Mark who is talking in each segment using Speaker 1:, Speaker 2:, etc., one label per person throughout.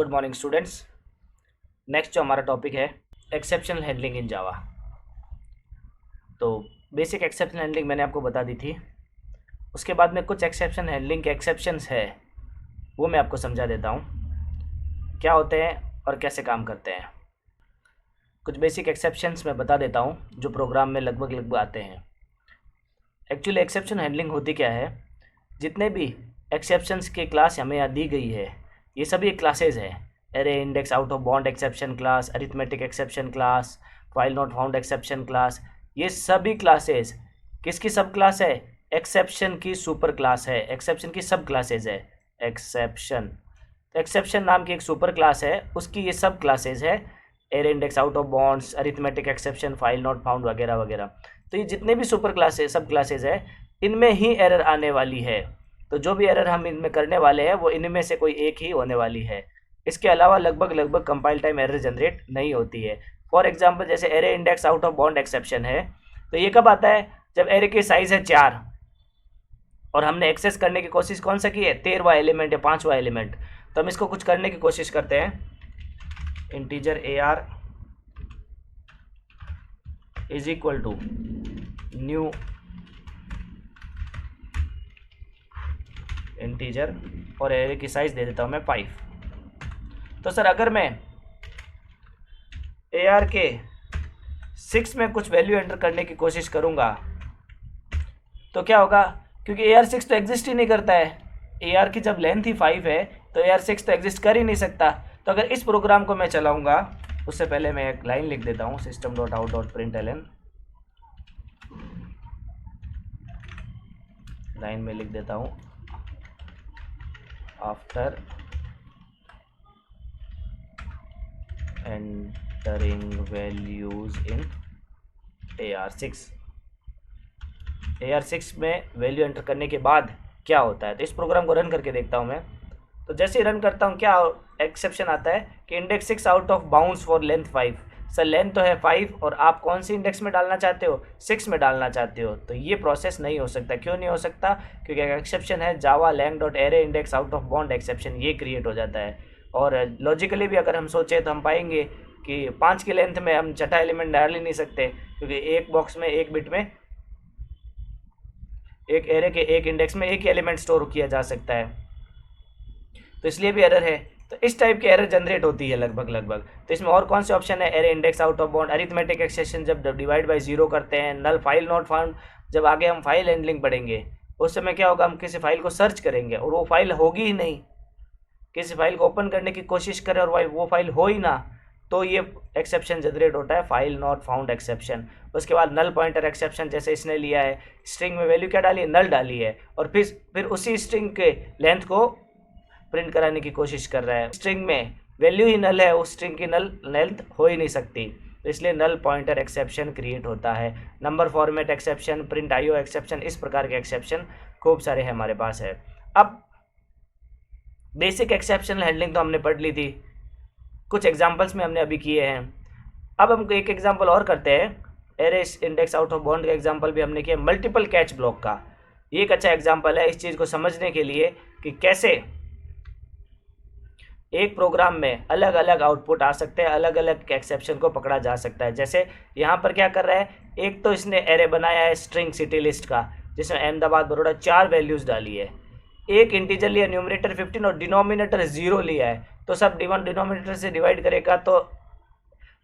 Speaker 1: Good morning students. Next जो हमारा topic है एक्सेप्शनल हैंडलिंग इन जावा। तो बेसिक एक्सेप्शनल हैंडलिंग मैंने आपको बता दी थी। उसके बाद में कुछ एक्सेप्शन हैंडलिंग के एक्सेप्शंस है वो मैं आपको समझा देता हूँ क्या होते हैं और कैसे काम करते हैं। कुछ बेसिक एक्सेप्शंस मैं बता देता हूँ जो प्रोग्राम में लगभग आते हैं। एक्चुअली एक्सेप्शन हैंडलिंग होती क्या है, जितने भी एक्सेप्शंस की क्लास हमें यहाँ दी गई है ये सभी क्लासेज हैं। Array index out of bound exception class, arithmetic exception class, file not found exception class, ये सभी क्लासेज किसकी सब क्लास है? एक्सेप्शन की सुपर क्लास है, एक्सेप्शन की सब क्लासेज है। एक्सेप्शन नाम की एक सुपर क्लास है, उसकी ये सब क्लासेज है। Array index out of bounds, arithmetic exception, file not found वगैरह वगैरह। तो ये जितने भी सुपर क्लासेज सब क्लासेज है इनमें ही एरर आने वाली है। तो जो भी एरर हम इनमें करने वाले हैं वो इनमें से कोई एक ही होने वाली है। इसके अलावा लगभग कंपाइल टाइम एरर जनरेट नहीं होती है। फॉर एग्जांपल जैसे array index out of bound exception है, तो ये कब आता है? जब एरे की साइज है 4 और हमने एक्सेस करने की कोशिश कौन सा की है? 13वां एलिमेंट या 5वां एलिमेंट। तो हम इसको कुछ करने की कोशिश करते हैं। Integer AR is equal to new integer और एरे की साइज दे देता हूं मैं 5। तो सर अगर मैं AR के 6 में कुछ वैल्यू एंटर करने की कोशिश करूंगा तो क्या होगा? क्योंकि AR6 तो एग्जिस्ट ही नहीं करता है। AR की जब लेंथ ही 5 है तो AR6 तो एग्जिस्ट कर ही नहीं सकता। तो अगर इस प्रोग्राम को मैं चलाऊंगा उससे पहले मैं एक लाइन लिख देता हूं, system.out.println। लाइन में लिख देता हूं after entering values in AR6 में वैल्यू एंटर करने के बाद क्या होता है। तो इस प्रोग्राम को रन करके देखता हूं मैं। तो जैसे ही रन करता हूं क्या एक्सेप्शन आता है कि index 6 out of bounds for length 5। Sir length तो है 5 और आप कौन सी इंडेक्स में डालना चाहते हो? 6 में डालना चाहते हो। तो ये प्रोसेस नहीं हो सकता। क्यों नहीं हो सकता? क्योंकि एक एक्सेप्शन है जावा lang.array index out of bound exception, ये क्रिएट हो जाता है। और लॉजिकली भी अगर हम सोचें तो हम पाएंगे कि 5 की लेंथ में हम छठा एलिमेंट डाल ही नहीं सकते, क्योंकि एक बॉक्स में एक बिट में एक एरे के एक इंडेक्स में एक ही एलिमेंट स्टोर किया जा सकता है। तो इसलिए भी एरर है। तो इस टाइप की एरर जनरेट होती है लगभग। तो इसमें और कौन से ऑप्शन है? Array index out of bound, arithmetic exception जब डिवाइड बाय 0 करते हैं, नल फाइल नॉट फाउंड। जब आगे हम फाइल हैंडलिंग पढ़ेंगे उस समय क्या होगा, हम किसी फाइल को सर्च करेंगे और वो फाइल होगी ही नहीं। किसी फाइल को ओपन करने की कोशिश करें और वो फाइल हो ही ना, तो ये एक्सेप्शन जनरेट होता है, फाइल नॉट फाउंड एक्सेप्शन। उसके बाद नल पॉइंटर एक्सेप्शन, जैसे इसने लिया है स्ट्रिंग में वैल्यू क्या डाली है? नल डाली है, और फिर उसी स्ट्रिंग के लेंथ को प्रिंट कराने की कोशिश कर रहा है। स्ट्रिंग में वैल्यू ही नल है, उस स्ट्रिंग की नल लेंथ हो ही नहीं सकती। तो इसलिए नल पॉइंटर एक्सेप्शन क्रिएट होता है। Number format exception, print IO exception, इस प्रकार के एक्सेप्शन खूब सारे हमारे पास है। अब बेसिक एक्सेप्शनल हैंडलिंग तो हमने पढ़ ली थी, कुछ एग्जांपल्स में हमने अभी किए हैं। अब हम एक एग्जांपल और करते हैं। Array index out of bound का एग्जांपल भी हमने किया, मल्टीपल कैच ब्लॉक का। ये एक अच्छा एग्जांपल है इस चीज़ को समझने के लिए कि कैसे एक प्रोग्राम में अलग अलग आउटपुट आ सकते हैं, अलग अलग एक्सेप्शन को पकड़ा जा सकता है। जैसे यहाँ पर क्या कर रहा है, एक तो इसने एरे बनाया है स्ट्रिंग सिटी लिस्ट का, जिसमें अहमदाबाद बड़ौदा 4 वैल्यूज़ डाली है। एक इंटीजर लिया न्यूमरेटर 15 और डिनोमिनेटर 0 लिया है। तो सब डिनोमिनेटर से डिवाइड करेगा तो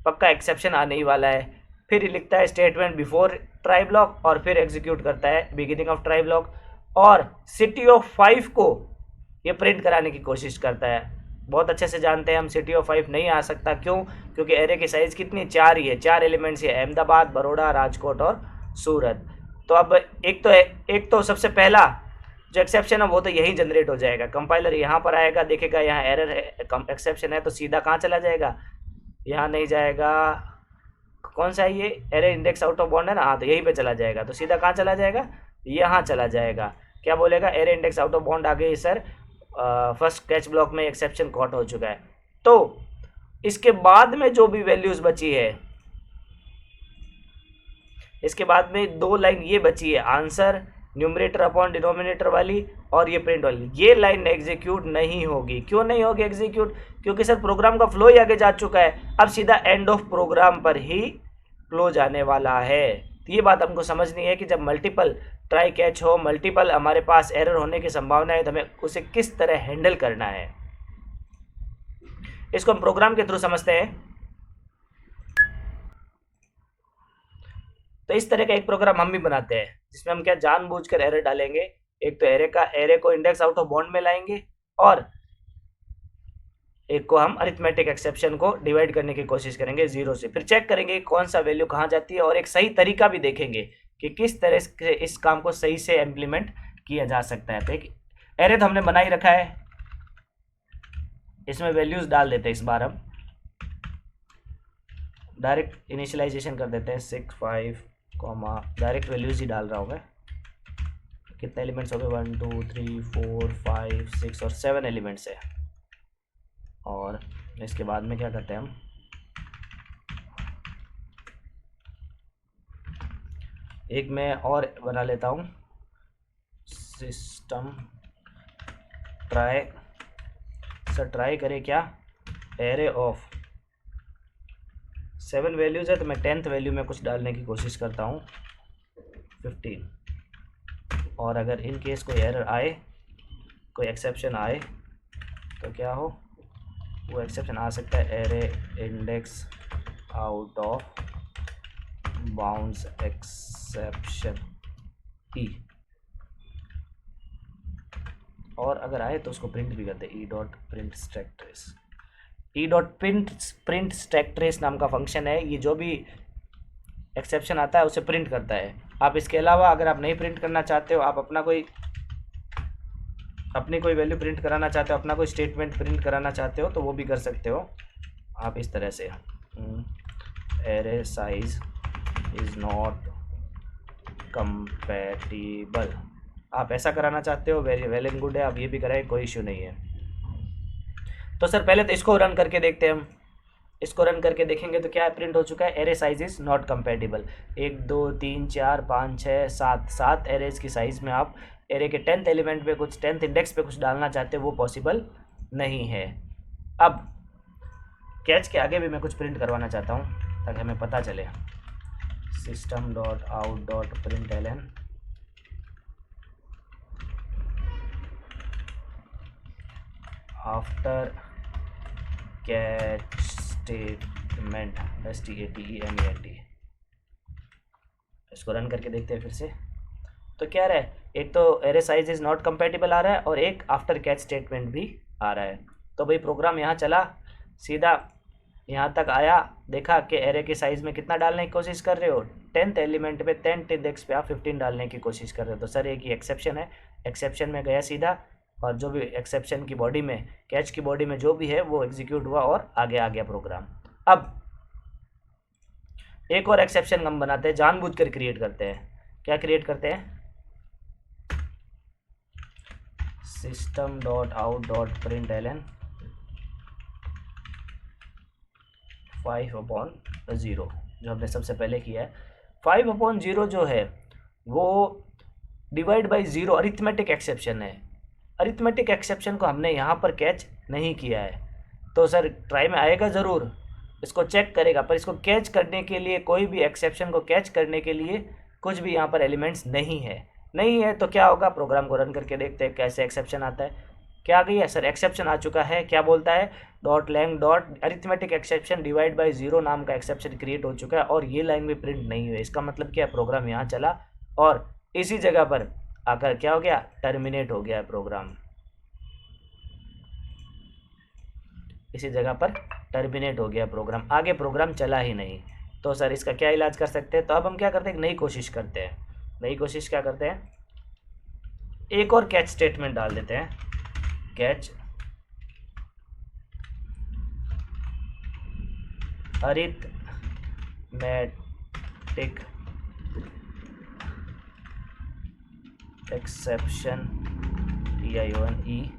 Speaker 1: पक्का एक्सेप्शन आने ही वाला है। फिर ये लिखता है स्टेटमेंट बिफोर ट्राई ब्लॉक और फिर एग्जीक्यूट करता है बिगिनिंग ऑफ ट्राई ब्लॉक, और सिटी ऑफ 5 को ये प्रिंट कराने की कोशिश करता है। बहुत अच्छे से जानते हैं हम सिटी ऑफ 5 नहीं आ सकता। क्यों? क्योंकि एरे की साइज़ कितनी? 4 ही है, 4 एलिमेंट्स है, अहमदाबाद, बड़ौदा, राजकोट और सूरत। तो अब एक तो सबसे पहला जो एक्सेप्शन है वो तो यही जनरेट हो जाएगा। कंपाइलर यहाँ पर आएगा, देखेगा यहाँ एरर है, एक्सेप्शन है, तो सीधा कहाँ चला जाएगा? यहाँ नहीं जाएगा। कौन सा है ये? Array index out of bound है ना, हाँ, तो यहीं पे चला जाएगा। तो सीधा कहाँ चला जाएगा? यहाँ चला जाएगा। क्या बोलेगा? Array index out of bound आ गई सर, फर्स्ट कैच ब्लॉक में एक्सेप्शन कॉट हो चुका है। तो इसके बाद में जो भी वैल्यूज बची है, इसके बाद में 2 लाइन ये बची है, आंसर न्यूमरेटर अपॉन डिनोमिनेटर वाली और ये प्रिंट वाली, ये लाइन एग्जीक्यूट नहीं होगी। क्यों नहीं होगी एग्जीक्यूट? क्योंकि सर प्रोग्राम का फ्लो ही आगे जा चुका है, अब सीधा एंड ऑफ प्रोग्राम पर ही फ्लो जाने वाला है। तो ये बात हमको समझनी है कि जब मल्टीपल ट्राई कैच हो, मल्टीपल हमारे पास एरर होने की संभावना है, तो हमें उसे किस तरह हैंडल करना है, इसको हम प्रोग्राम के थ्रू समझते हैं। तो इस तरह का एक प्रोग्राम हम भी बनाते हैं जिसमें हम क्या जानबूझकर एरर डालेंगे। एक तो एरे को इंडेक्स आउट ऑफ बाउंड में लाएंगे और एक को हम अरिथमेटिक एक्सेप्शन को डिवाइड करने की कोशिश करेंगे 0 से, फिर चेक करेंगे कौन सा वैल्यू कहाँ जाती है और एक सही तरीका भी देखेंगे कि किस तरह से इस काम को सही से इम्प्लीमेंट किया जा सकता है। तो एक एरे तो हमने बना ही रखा है, इसमें वैल्यूज डाल देते हैं। इस बार हम डायरेक्ट इनिशियलाइजेशन कर देते हैं 6 5 डायरेक्ट वैल्यूज ही डाल रहा हूँ मैं। कितने एलिमेंट्स हो गए 1 2 3 4 5 6 और 7 एलिमेंट्स है। और इसके बाद में क्या करते हैं हम, एक मैं और बना लेता हूँ, सिस्टम ट्राई। सर ट्राई करें क्या, एरे ऑफ 7 वैल्यूज़ है तो मैं 10th वैल्यू में कुछ डालने की कोशिश करता हूँ 15। और अगर इन केस कोई एरर आए, कोई एक्सेप्शन आए तो क्या हो, वो एक्सेप्शन आ सकता है array index out of bounds exception e, और अगर आए तो उसको प्रिंट भी करते हैं e.print stack trace। e.print stack trace नाम का फंक्शन है, ये जो भी एक्सेप्शन आता है उसे प्रिंट करता है। आप इसके अलावा अगर आप नहीं प्रिंट करना चाहते हो, आप अपनी कोई वैल्यू प्रिंट कराना चाहते हो, अपना कोई स्टेटमेंट प्रिंट कराना चाहते हो तो वो भी कर सकते हो आप इस तरह से, array size is not compatible, आप ऐसा कराना चाहते हो, वेरी वेल एंड गुड है, आप ये भी कराएं, कोई इश्यू नहीं है। तो सर पहले तो इसको रन करके देखते हैं हम। इसको रन करके देखेंगे तो क्या प्रिंट हो चुका है, array size is not compatible. 1 2 3 4 5 6 7 arrays की साइज़ में आप एरे के 10th एलिमेंट पे कुछ 10th इंडेक्स पे कुछ डालना चाहते हो, वो पॉसिबल नहीं है। अब कैच के आगे भी मैं कुछ प्रिंट करवाना चाहता हूँ ताकि हमें पता चले, system.out.println after catch statement STATEMENT। इसको रन करके देखते हैं फिर से। तो क्या रहा है, एक तो array size is not compatible आ रहा है और एक आफ्टर कैच स्टेटमेंट भी आ रहा है। तो भाई प्रोग्राम यहाँ चला, सीधा यहाँ तक आया, देखा कि एरे के साइज़ में कितना डालने की कोशिश कर रहे हो, 10th एलिमेंट पे 10th इंडेक्स पे आप 15 डालने की कोशिश कर रहे हो। तो सर एक ही एक्सेप्शन है, एक्सेप्शन में गया सीधा, और जो भी एक्सेप्शन की बॉडी में, कैच की बॉडी में जो भी है वो एग्जीक्यूट हुआ और आगे आ गया प्रोग्राम। अब एक और एक्सेप्शन हम बनाते हैं, जानबूझकर क्रिएट करते हैं। क्या क्रिएट करते हैं, system.out.println 5/0, जो हमने सबसे पहले किया है। 5/0 जो है वो डिवाइड बाई 0 अरिथमेटिक एक्सेप्शन है। अरिथमेटिक एक्सेप्शन को हमने यहाँ पर कैच नहीं किया है, तो सर ट्राई में आएगा ज़रूर, इसको चेक करेगा, पर इसको कैच करने के लिए, कोई भी एक्सेप्शन को कैच करने के लिए कुछ भी यहाँ पर एलिमेंट्स नहीं है। तो क्या होगा, प्रोग्राम को रन करके देखते हैं कैसे एक्सेप्शन आता है। क्या आ गई है सर, एक्सेप्शन आ चुका है। क्या बोलता है, .lang arithmetic exception divide by 0 नाम का एक्सेप्शन क्रिएट हो चुका है और ये लाइन भी प्रिंट नहीं हुई। इसका मतलब क्या है, प्रोग्राम यहाँ चला और इसी जगह पर आकर क्या हो गया, टर्मिनेट हो गया है प्रोग्राम, इसी जगह पर टर्मिनेट हो गया प्रोग्राम, आगे प्रोग्राम चला ही नहीं। तो सर इसका क्या इलाज कर सकते हैं, तो अब हम क्या करते हैं, नई कोशिश करते हैं। नई कोशिश क्या करते हैं, एक और कैच स्टेटमेंट डाल देते हैं, कैच अरिथमेटिक एक्सेप्शन TIONE,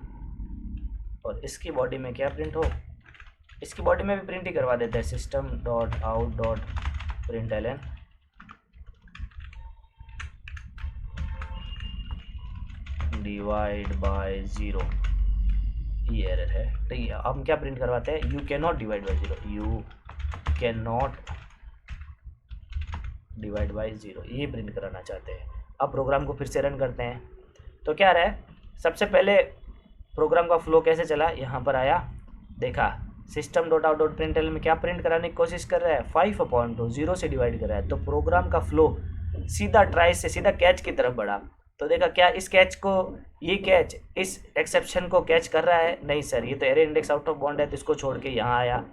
Speaker 1: और इसकी बॉडी में क्या प्रिंट हो, इसकी बॉडी में भी प्रिंट ही करवा देते हैं, system.out.println डिवाइड बाय 0, ये एरर है। तो ये हम क्या प्रिंट करवाते हैं, you can not divide by 0, you can not divide by 0, ये प्रिंट कराना चाहते हैं। अब प्रोग्राम को फिर से रन करते हैं तो क्या रहा है, सबसे पहले प्रोग्राम का फ्लो कैसे चला, यहाँ पर आया, देखा system.out.println में क्या प्रिंट कराने की कोशिश कर रहा है, 5/2 0 से डिवाइड कर रहा है। तो प्रोग्राम का फ्लो सीधा ट्राई से सीधा कैच की तरफ बढ़ा। तो देखा क्या इस कैच को, ये कैच इस एक्सेप्शन को कैच कर रहा है, नहीं सर ये तो array index out of bound है, तो इसको छोड़ के यहाँ आया।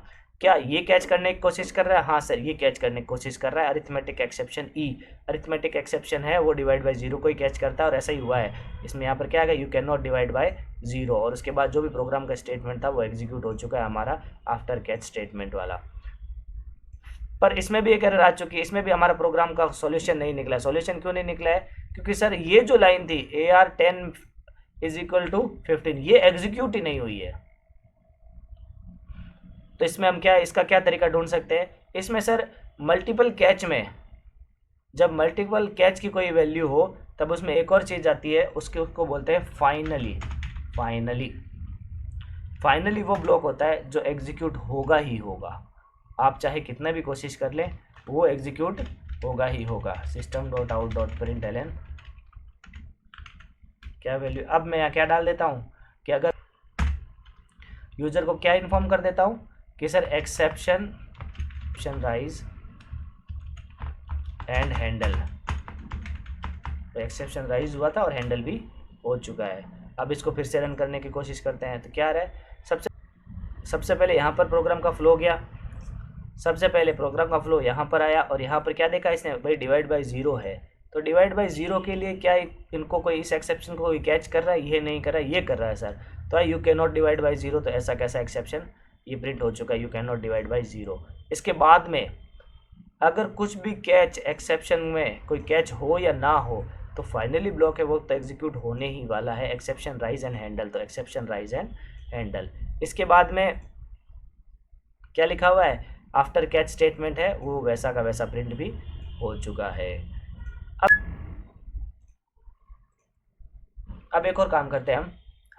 Speaker 1: क्या ये कैच करने की कोशिश कर रहा है, हाँ सर ये कैच करने की कोशिश कर रहा है। अरिथमेटिक एक्सेप्शन ई, अरिथमेटिक एक्सेप्शन है वो डिवाइड बाय 0 को ही कैच करता है, और ऐसा ही हुआ है। इसमें यहाँ पर क्या है, you can not divide by 0, और उसके बाद जो भी प्रोग्राम का स्टेटमेंट था वो एग्जीक्यूट हो चुका है हमारा आफ्टर कैच स्टेटमेंट वाला। पर इसमें भी एक एरर आ चुकी है, इसमें भी हमारा प्रोग्राम का सॉल्यूशन नहीं निकला है। सॉल्यूशन क्यों नहीं निकला है, क्योंकि सर ये जो लाइन थी AR10 = 15, ये एग्जीक्यूट ही नहीं हुई है। तो इसमें हम क्या, इसका क्या तरीका ढूंढ सकते हैं, इसमें सर मल्टीपल कैच में, जब मल्टीपल कैच की कोई वैल्यू हो तब उसमें एक और चीज़ आती है, उसको बोलते हैं फाइनली। फाइनली वो ब्लॉक होता है जो एग्जीक्यूट होगा ही होगा, आप चाहे कितना भी कोशिश कर लें वो एग्जीक्यूट होगा ही होगा। system.out.println क्या वैल्यू, अब मैं यहाँ क्या डाल देता हूँ कि अगर यूजर को क्या इन्फॉर्म कर देता हूँ कि sir exception rise and handle, तो एक्सेप्शन राइज हुआ था और हैंडल भी हो चुका है। अब इसको फिर से रन करने की कोशिश करते हैं तो क्या रहा है, सबसे पहले यहाँ पर प्रोग्राम का फ्लो गया, सबसे पहले प्रोग्राम का फ्लो यहाँ पर आया, और यहाँ पर क्या देखा इसने, भाई डिवाइड बाय 0 है। तो डिवाइड बाय 0 के लिए क्या इनको कोई इस एक्सेप्शन को कोई कैच कर रहा है, ये नहीं कर रहा है, ये कर रहा है सर। तो you can not divide by 0, तो ऐसा कैसा एक्सेप्शन, ये प्रिंट हो चुका है you can not divide by 0। इसके बाद में अगर कुछ भी कैच एक्सेप्शन में कोई कैच हो या ना हो तो फाइनली ब्लॉक है वो तो एग्जीक्यूट होने ही वाला है, एक्सेप्शन राइज एंड हैंडल। तो एक्सेप्शन राइज एंड हैंडल, इसके बाद में क्या लिखा हुआ है, आफ्टर कैच स्टेटमेंट है वो वैसा का वैसा प्रिंट भी हो चुका है। अब एक और काम करते हैं,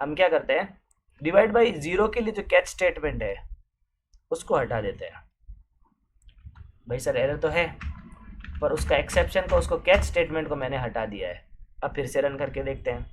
Speaker 1: हम क्या करते हैं, डिवाइड बाय 0 के लिए जो कैच स्टेटमेंट है उसको हटा देते हैं। भाई सर एरर तो है पर उसका एक्सेप्शन को, उसको कैच स्टेटमेंट को मैंने हटा दिया है। अब फिर से रन करके देखते हैं,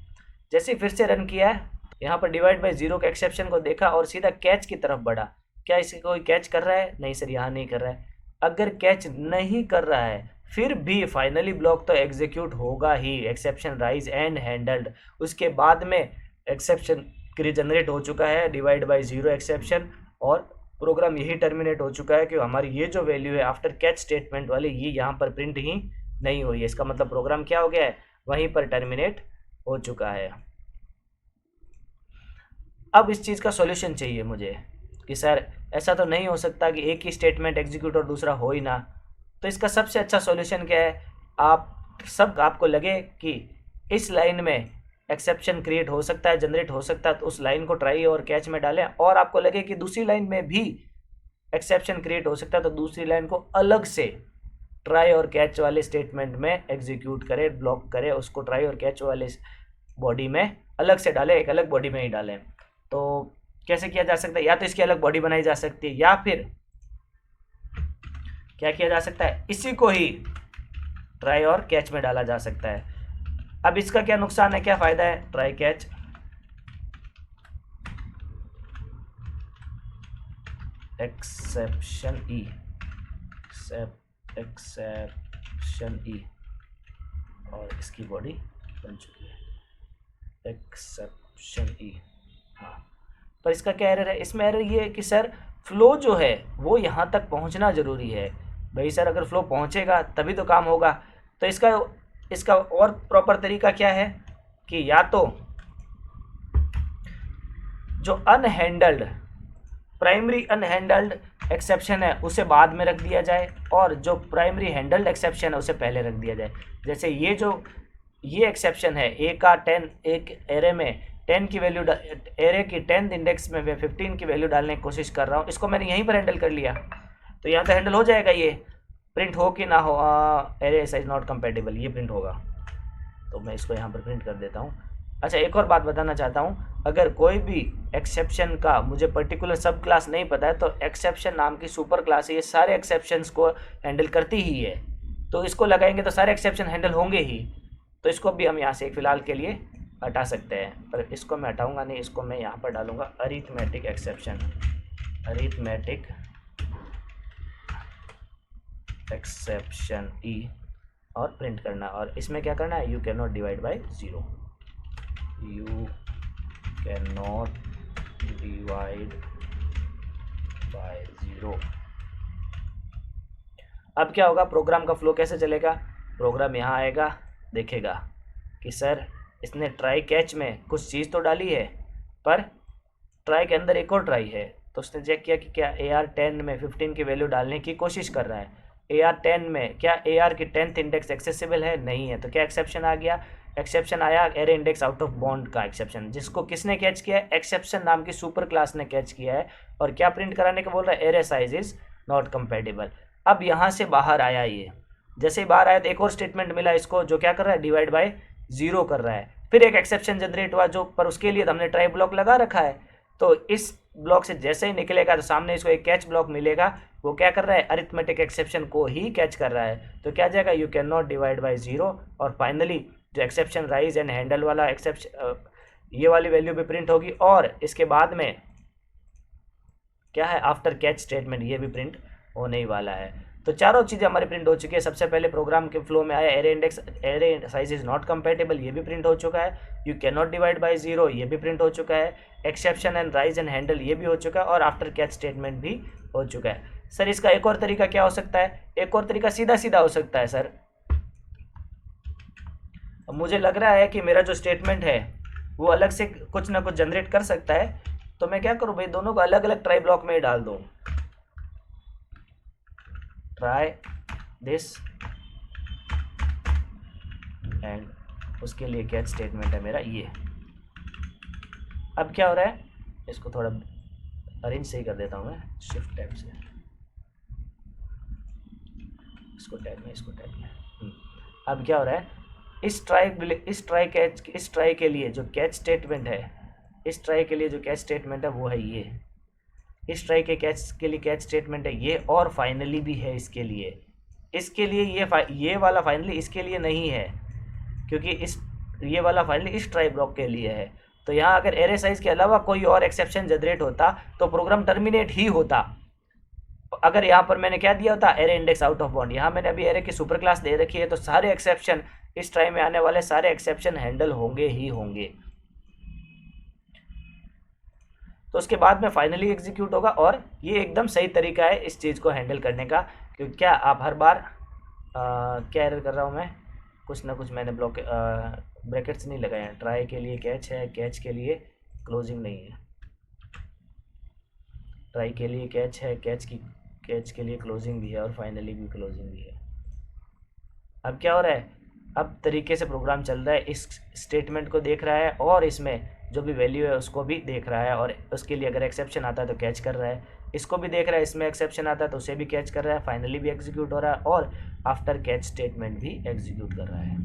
Speaker 1: जैसे ही फिर से रन किया है यहाँ पर डिवाइड बाय 0 के एक्सेप्शन को देखा और सीधा कैच की तरफ बढ़ा। क्या इसे कोई कैच कर रहा है, नहीं सर यहाँ नहीं कर रहा है। अगर कैच नहीं कर रहा है फिर भी फाइनली ब्लॉक तो एग्जीक्यूट होगा ही, एक्सेप्शन राइज एंड हैंडल्ड। उसके बाद में एक्सेप्शन जनरेट हो चुका है डिवाइड बाय 0 एक्सेप्शन, और प्रोग्राम यही टर्मिनेट हो चुका है कि हमारी ये जो वैल्यू है आफ्टर कैच स्टेटमेंट वाली ये यहाँ पर प्रिंट ही नहीं हुई है। इसका मतलब प्रोग्राम क्या हो गया है, वहीं पर टर्मिनेट हो चुका है। अब इस चीज़ का सॉल्यूशन चाहिए मुझे कि सर ऐसा तो नहीं हो सकता कि एक ही स्टेटमेंट एग्जीक्यूट और दूसरा हो ही ना। तो इसका सबसे अच्छा सॉल्यूशन क्या है, आपको लगे कि इस लाइन में एक्सेप्शन क्रिएट हो सकता है, जनरेट हो सकता है, तो उस लाइन को ट्राई और कैच में डालें, और आपको लगे कि दूसरी लाइन में भी एक्सेप्शन क्रिएट हो सकता है तो दूसरी लाइन को अलग से ट्राई और कैच वाले स्टेटमेंट में एग्जीक्यूट करें, ब्लॉक करें, उसको ट्राई और कैच वाले बॉडी में अलग से डालें, एक अलग बॉडी में ही डालें। तो कैसे किया जा सकता है, या तो इसकी अलग बॉडी बनाई जा सकती है, या फिर क्या किया जा सकता है, इसी को ही ट्राई और कैच में डाला जा सकता है। अब इसका क्या नुकसान है, क्या फायदा है, ट्राई कैच एक्सेप्शन ई और इसकी बॉडी बन चुकी है एक्सेप्शन ई। हाँ, पर इसका क्या एरर है, इसमें एरर ये है कि सर फ्लो जो है वो यहाँ तक पहुँचना ज़रूरी है। भाई सर अगर फ्लो पहुँचेगा तभी तो काम होगा। तो इसका और प्रॉपर तरीका क्या है कि या तो जो अनहैंडल्ड प्राइमरी अनहैंडल्ड एक्सेप्शन है उसे बाद में रख दिया जाए, और जो प्राइमरी हैंडल्ड एक्सेप्शन है उसे पहले रख दिया जाए। जैसे ये एक्सेप्शन है ए का 10, एक एरे में 10 की वैल्यू, एरे की 10th इंडेक्स में मैं 15 की वैल्यू डालने की कोशिश कर रहा हूँ, इसको मैंने यहीं पर हैंडल कर लिया तो यहाँ तो हैंडल हो जाएगा, ये प्रिंट हो कि ना हो, एरे साइज नॉट कंपेटेबल, ये प्रिंट होगा। तो मैं इसको यहाँ पर प्रिंट कर देता हूँ। अच्छा, एक और बात बताना चाहता हूँ, अगर कोई भी एक्सेप्शन का मुझे पर्टिकुलर सब क्लास नहीं पता है, तो एक्सेप्शन नाम की सुपर क्लास है, ये सारे एक्सेप्शंस को हैंडल करती ही है, तो इसको लगाएंगे तो सारे एक्सेप्शन हैंडल होंगे ही। तो इसको भी हम यहाँ से फिलहाल के लिए हटा सकते हैं, पर इसको मैं हटाऊंगा नहीं, इसको मैं यहाँ पर डालूंगा arithmetic exception, arithmetic exception e, और प्रिंट करना। और इसमें क्या करना है, you can not divide by zero, you can not divide by zero. अब क्या होगा, प्रोग्राम का फ्लो कैसे चलेगा, प्रोग्राम यहाँ आएगा, देखेगा कि सर इसने ट्राई कैच में कुछ चीज़ तो डाली है, पर ट्राई के अंदर एक और ट्राई है, तो उसने चेक किया कि क्या AR10 में 15 की वैल्यू डालने की कोशिश कर रहा है, AR10 में क्या AR की 10th इंडेक्स एक्सेसिबल है, नहीं है, तो क्या एक्सेप्शन आ गया, एक्सेप्शन आया array index out of bound का एक्सेप्शन, जिसको किसने कैच किया है, एक्सेप्शन नाम की सुपर क्लास ने कैच किया है, और क्या प्रिंट कराने का बोल रहा है, array size is not compatible. अब यहाँ से बाहर आया ये, जैसे ही बाहर आया तो एक और स्टेटमेंट मिला इसको, जो क्या कर रहा है, डिवाइड बाय ज़ीरो कर रहा है, फिर एक एक्सेप्शन जनरेट हुआ, जो पर उसके लिए तो हमने ट्राई ब्लॉक लगा रखा है, तो इस ब्लॉक से जैसे ही निकलेगा तो सामने इसको एक कैच ब्लॉक मिलेगा, वो क्या कर रहा है, अरिथमेटिक एक्सेप्शन को ही कैच कर रहा है, तो क्या जाएगा, you can not divide by zero, और फाइनली जो एक्सेप्शन राइज एंड हैंडल वाला एक्सेप्शन, ये वाली वैल्यू भी प्रिंट होगी, और इसके बाद में क्या है, आफ्टर कैच स्टेटमेंट, ये भी प्रिंट होने ही वाला है। तो चारों चीज़ें हमारी प्रिंट हो चुकी है। सबसे पहले प्रोग्राम के फ्लो में आया array index, array size is not compatible, ये भी प्रिंट हो चुका है, you can not divide by zero, ये भी प्रिंट हो चुका है, exception and rise and handle ये भी हो चुका है, और आफ्टर कैच स्टेटमेंट भी हो चुका है। सर इसका एक और तरीका क्या हो सकता है, एक और तरीका सीधा सीधा हो सकता है सर, मुझे लग रहा है कि मेरा जो स्टेटमेंट है वो अलग से कुछ ना कुछ जनरेट कर सकता है, तो मैं क्या करूँ भाई, दोनों को अलग अलग ट्राई ब्लॉक में ही डाल दूँ, ट्राई दिस एंड उसके लिए कैच स्टेटमेंट है मेरा ये। अब क्या हो रहा है, इसको थोड़ा अरेंज सही कर देता हूँ मैं, शिफ्ट टैब से, इसको टैब में, इसको टैब में। अब क्या हो रहा है, इस ट्राई के लिए जो कैच स्टेटमेंट है, इस ट्राई के लिए जो कैच स्टेटमेंट है वो है ये, इस ट्राई के कैच के लिए कैच स्टेटमेंट है ये, और फाइनली भी है इसके लिए ये वाला फाइनली इसके लिए नहीं है, क्योंकि ये वाला फाइनली इस ट्राई ब्लॉक के लिए है। तो यहाँ अगर एरे साइज के अलावा कोई और एक्सेप्शन जनरेट होता तो प्रोग्राम टर्मिनेट ही होता। अगर यहाँ पर मैंने क्या दिया होता, array index out of bound, यहाँ मैंने अभी एरे की सुपर क्लास दे रखी है, तो सारे एक्सेप्शन, इस ट्राई में आने वाले सारे एक्सेप्शन हैंडल होंगे ही होंगे, तो उसके बाद में फाइनली एग्जीक्यूट होगा। और ये एकदम सही तरीका है इस चीज़ को हैंडल करने का, क्योंकि क्या आप हर बार क्या एरर कर रहा हूँ मैं, कुछ ना कुछ मैंने ब्लॉक ब्रैकेट्स नहीं लगाए हैं, ट्राई के लिए कैच है, कैच के लिए क्लोजिंग नहीं है, ट्राई के लिए कैच है, कैच के लिए क्लोजिंग भी है, और फाइनली भी क्लोजिंग भी है। अब क्या हो रहा है, अब तरीके से प्रोग्राम चल रहा है, इस स्टेटमेंट को देख रहा है, और इसमें जो भी वैल्यू है उसको भी देख रहा है, और उसके लिए अगर एक्सेप्शन आता है तो कैच कर रहा है, इसको भी देख रहा है, इसमें एक्सेप्शन आता है तो उसे भी कैच कर रहा है, फाइनली भी एग्जीक्यूट हो रहा है, और आफ्टर कैच स्टेटमेंट भी एग्जीक्यूट कर रहा है।